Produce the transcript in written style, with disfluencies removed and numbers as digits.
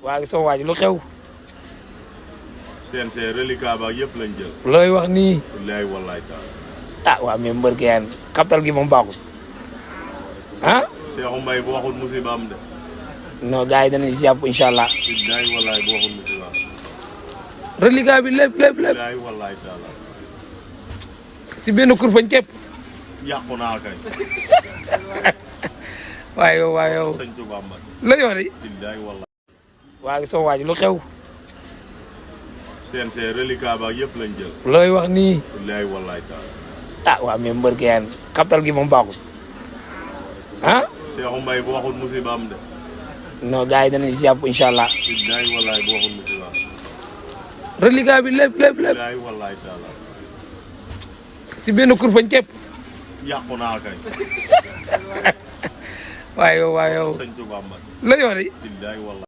waa soo waaj lu xew. CNC reliquat ba yëpp lañ jël. looy wax nii. billaay wallaay taala. ah waa mais mbër gi xabtal gi moom baaxul. ah. Cheikh Mbaye bu waxul musiba am de. non gars yi danañ si jàpp incha allah. billaay wallaay bu waxul musiba am. reliquat bi lépp. billaay wallaay taala. si benn kurfañ képp. yàqu naa kay. waaye yow. sëñ Tuba Mbacke. la yoo de. billaay wallaay. waa soo waaj lu xew. CNC reliquat ba yëpp lañ jël. looy wax nii. billaay wallaay taala. ah waa mais mbër gi xabtal gi moom baaxul. ah. Cheikh Mbaye bu waxul musiba am de. non gars yi danañ si jàpp incha allah. billaay wallaay bu waxul musiba am. reliquat bi lépp. billaay wallaay taala. si benn kurfañ képp. yàqu naa kay. waaye yow. sëñ Tuba Mbacke. la yoo de. billaay wallaay.